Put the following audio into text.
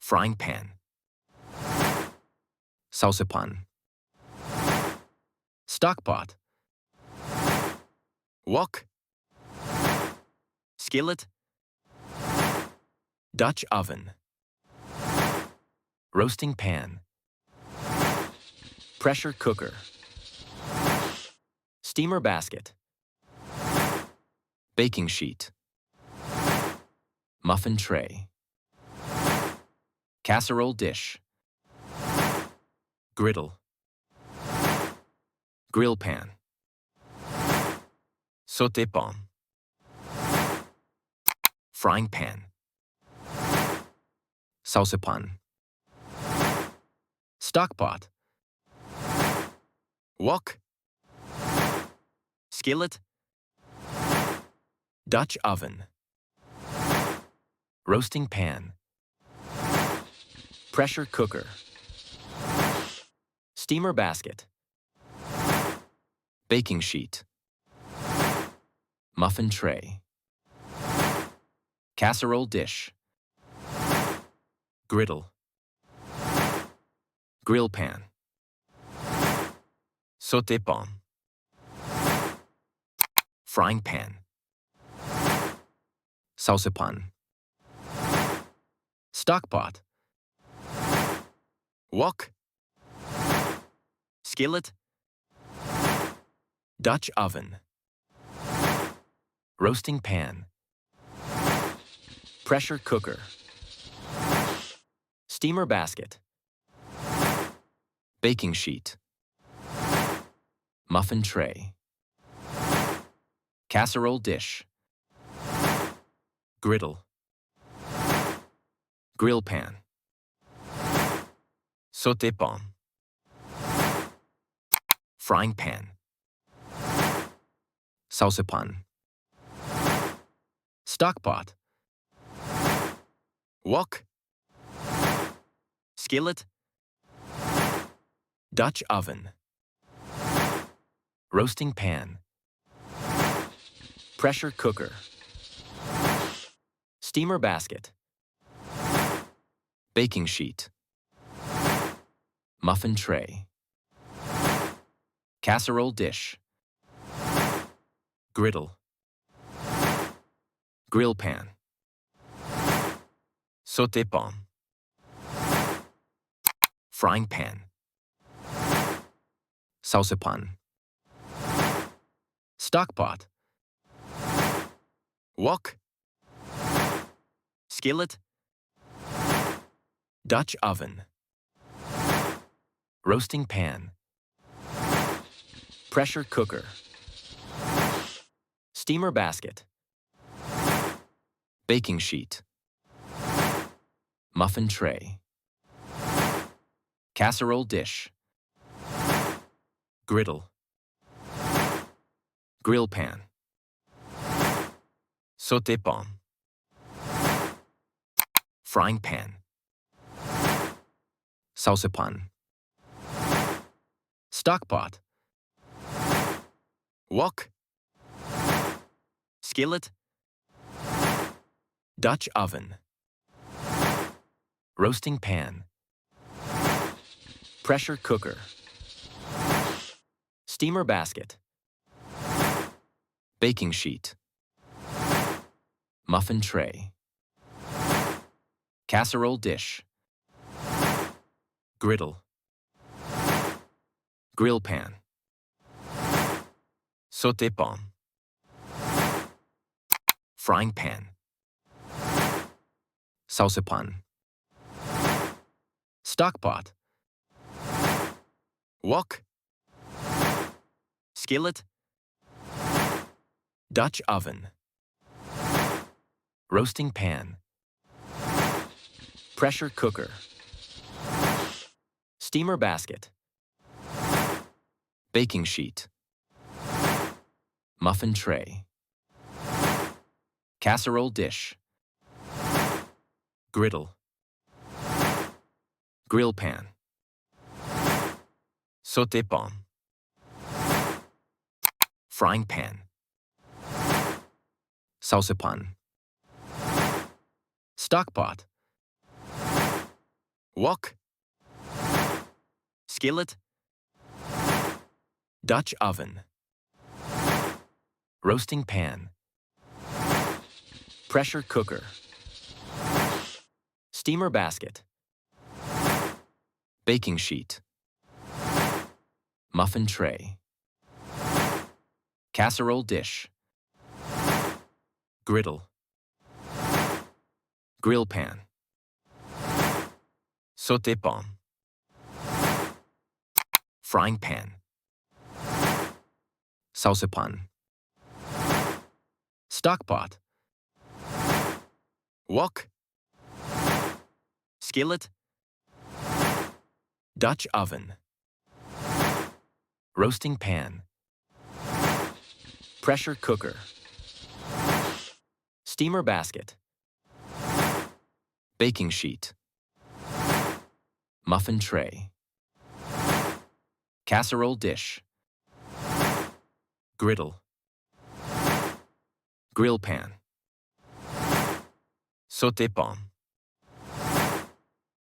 frying pan, saucepan, stockpot, wok, skillet, Dutch oven, roasting pan, pressure cooker, steamer basket, baking sheet, muffin tray, casserole dish, griddle, grill pan, sauté pan, frying pan, saucepan, stockpot, wok, skillet, Dutch oven, roasting pan, pressure cooker, steamer basket, baking sheet, muffin tray, casserole dish, griddle, grill pan, sauté pan, frying pan, saucepan, stockpot, wok, skillet, Dutch oven, roasting pan, pressure cooker, steamer basket, baking sheet, muffin tray, casserole dish, griddle, grill pan, sauté pan, frying pan, saucepan, stockpot, wok, skillet, Dutch oven, roasting pan, pressure cooker, steamer basket, baking sheet, muffin tray, casserole dish, griddle, grill pan, sauté pan, frying pan, saucepan, stockpot, wok, skillet, Dutch oven, roasting pan, pressure cooker, steamer basket, baking sheet, muffin tray, casserole dish, griddle, grill pan, sauté pan, frying pan, saucepan, stockpot, wok, skillet, Dutch oven, roasting pan, pressure cooker, steamer basket, baking sheet, muffin tray, casserole dish, griddle, grill pan, sauté pan, frying pan, saucepan, stockpot, wok, skillet, Dutch oven, roasting pan, pressure cooker, steamer basket, baking sheet, muffin tray, casserole dish, griddle, grill pan, sauté pan, frying pan, saucepan, stockpot, wok, skillet, Dutch oven, roasting pan, pressure cooker, steamer basket, baking sheet, muffin tray, casserole dish, griddle, grill pan, sauté pan, frying pan, saucepan, stock pot, wok, skillet, Dutch oven, roasting pan, pressure cooker, steamer basket, baking sheet, muffin tray, casserole dish, griddle, grill pan, sauté pan.